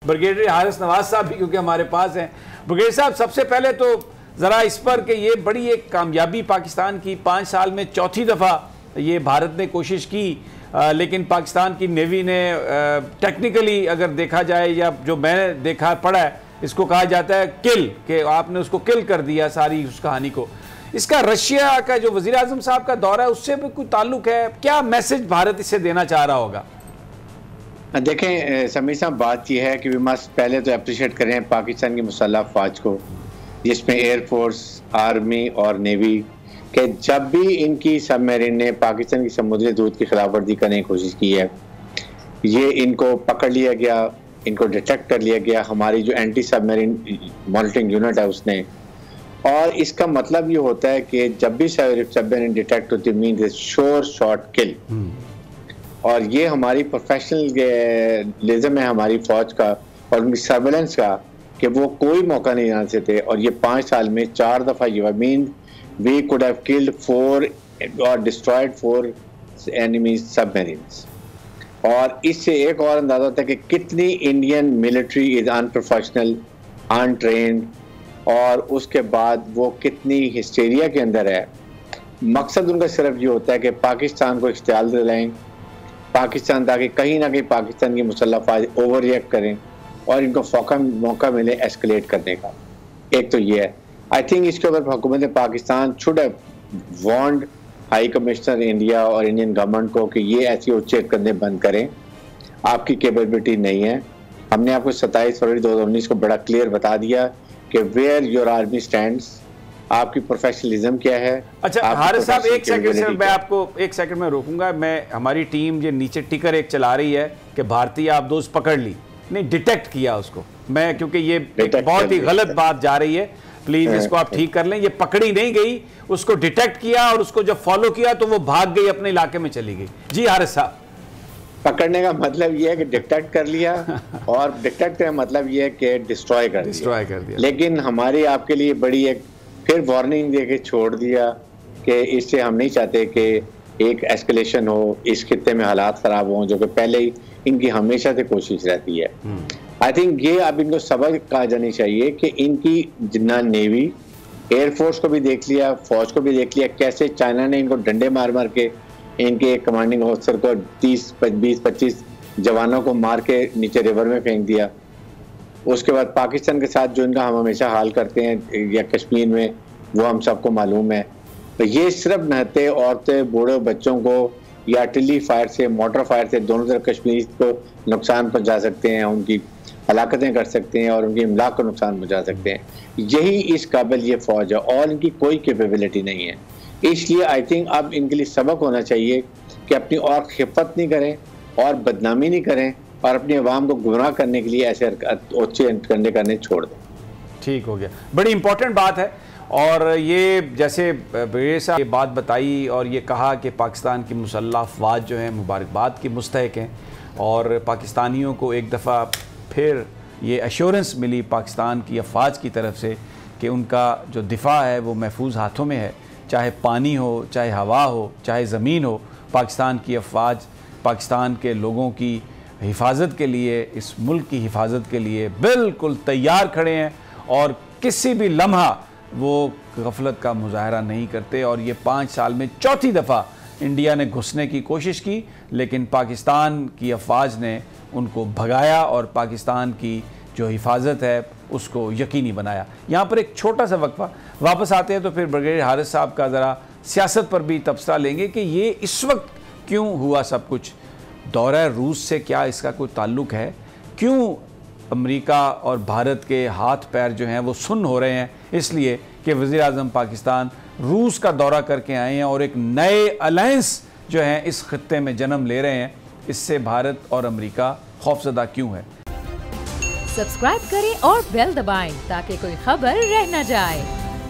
Brigadier Haris Nawaz साहब भी क्योंकि हमारे पास हैं। ब्रिगेडियर साहब, सबसे पहले तो ज़रा इस पर कि ये बड़ी एक कामयाबी पाकिस्तान की, 5 साल में चौथी दफ़ा ये भारत ने कोशिश की, लेकिन पाकिस्तान की नेवी ने टेक्निकली अगर देखा जाए, या जो मैंने देखा पढ़ा है, इसको कहा जाता है किल, कि आपने उसको किल कर दिया सारी उस कहानी को। इसका रशिया का जो वज़ीर आज़म साहब का दौरा है उससे भी कोई ताल्लुक है? क्या मैसेज भारत इससे देना चाह रहा होगा? देखें समीर साहब, बात यह है कि वी मस्ट पहले तो अप्रिशिएट करें पाकिस्तान की मुसल्लह फ़ौज को, जिसमें एयर फोर्स, आर्मी और नेवी, कि जब भी इनकी सबमरीन ने पाकिस्तान की समुद्री हदूद की खिलाफ वर्जी करने की कोशिश की है, ये इनको पकड़ लिया गया, इनको डिटेक्ट कर लिया गया, हमारी जो एंटी सबमरीन मॉनिटरिंग यूनिट है उसने। और इसका मतलब ये होता है कि जब भी सबमरीन डिटेक्ट होती है, मीन श्योर शॉट किल। और ये हमारी प्रोफेशनलिज्म है हमारी फौज का और उनकी सर्वेलेंस का, कि वो कोई मौका नहीं जाने देते। और ये 5 साल में 4 दफ़ा ये mean we could have killed 4 और डिस्ट्रॉयड 4 एनिमी सबमरीन्स। और इससे एक और अंदाजा होता है कि कितनी Indian military is unprofessional, untrained, और उसके बाद वो कितनी हिस्टेरिया के अंदर है। मकसद उनका सिर्फ ये होता है कि पाकिस्तान को इख्तियार दिलाएं, पाकिस्तान, ताकि कहीं ना कहीं पाकिस्तान की मुसल्लह फ़ौज ओवर रिएक्ट करें और इनको मौका मिले एस्केलेट करने का। एक तो ये है। आई थिंक इसके ऊपर हुकूमत Pakistan should have warned high commissioner India और इंडियन गवर्नमेंट को कि ये ऐसी उच्चेक करने बंद करें, आपकी कैपेबिलिटी नहीं है। हमने आपको 27 फरवरी 2019 को बड़ा क्लियर बता दिया कि वेयर योर आर्मी स्टैंड्स, आपकी प्रोफेशनलिज्म क्या है। अच्छा हारिस साहब, एक सेकंड से मैं आपको 1 सेकंड में रोकूंगा। मैं, हमारी टीम ये नीचे टिकर एक चला रही है कि भारतीय आबदोज पकड़ ली, नहीं डिटेक्ट किया उसको। मैं, क्योंकि ये बहुत ही गलत बात जा रही है, प्लीज इसको आप ठीक कर लें। ये पकड़ी नहीं गई, उसको डिटेक्ट किया और उसको जब फॉलो किया तो वो भाग गई, अपने इलाके में चली गई। जी हारिस साहब, पकड़ने का मतलब ये है कि डिटेक्ट कर लिया और डिटेक्ट का मतलब ये है कि डिस्ट्रॉय कर दिया। लेकिन हमारी आपके लिए बड़ी एक फिर वार्निंग दे के छोड़ दिया कि इससे हम नहीं चाहते कि एक एस्केलेशन हो, इस खित्ते में हालात ख़राब हों, जो कि पहले ही इनकी हमेशा से कोशिश रहती है। आई थिंक ये अब इनको सबक कहा जानी चाहिए कि इनकी जितना नेवी, एयरफोर्स को भी देख लिया, फौज को भी देख लिया, कैसे चाइना ने इनको डंडे मार मार के इनके एक कमांडिंग ऑफिसर को 20-25 जवानों को मार के नीचे रिवर में फेंक दिया। उसके बाद पाकिस्तान के साथ जो इनका हम हमेशा हाल करते हैं या कश्मीर में, वो हम सबको मालूम है। तो ये सिर्फ नहते, औरतें, बूढ़े बच्चों को या आर्टिलरी फायर से, मोटर फायर से दोनों तरफ कश्मीर को नुकसान पहुंचा सकते हैं, उनकी हलाकतें कर सकते हैं और उनकी इमलाक को नुकसान पहुंचा सकते हैं। यही इस काबिल ये फौज है और इनकी कोई कैपेबिलिटी नहीं है। इसलिए आई थिंक अब इनके लिए सबक होना चाहिए कि अपनी और खिफत नहीं करें और बदनामी नहीं करें और अपनी आवाम को गुमराह करने के लिए ऐसे अच्छे करने छोड़ दें। ठीक हो गया, बड़ी इंपॉर्टेंट बात है। और ये जैसे ब्रिगेडियर साहब ये बात बताई और ये कहा कि पाकिस्तान की मुसल्लह अफवाज जो हैं मुबारकबाद की मुस्तहिक हैं, और पाकिस्तानियों को एक दफ़ा फिर ये एश्योरेंस मिली पाकिस्तान की अफवाज की तरफ से कि उनका जो दिफा है वो महफूज हाथों में है। चाहे पानी हो, चाहे हवा हो, चाहे ज़मीन हो, पाकिस्तान की अफवाज पाकिस्तान के लोगों की हिफाजत के लिए, इस मुल्क की हिफाजत के लिए बिल्कुल तैयार खड़े हैं और किसी भी लम्हा वो गफलत का मुजाहरा नहीं करते। और ये 5 साल में चौथी दफ़ा इंडिया ने घुसने की कोशिश की, लेकिन पाकिस्तान की अफवाज ने उनको भगाया और पाकिस्तान की जो हिफाजत है उसको यकीनी बनाया। यहाँ पर एक छोटा सा वक्फा, वापस आते हैं तो फिर ब्रिगेडियर हारिस साहब का ज़रा सियासत पर भी तबसरा लेंगे कि ये इस वक्त क्यों हुआ सब कुछ। दौरा रूस से क्या इसका कोई ताल्लुक़ है? क्यों अमेरिका और भारत के हाथ पैर जो हैं वो सुन्न हो रहे हैं? इसलिए कि वज़ीर आज़म पाकिस्तान रूस का दौरा करके आए हैं और एक नए अलायंस जो हैं इस खित्ते में जन्म ले रहे हैं। इससे भारत और अमेरिका खौफजदा क्यों है? सब्सक्राइब करें और बेल दबाएं ताकि कोई खबर रह न जाए।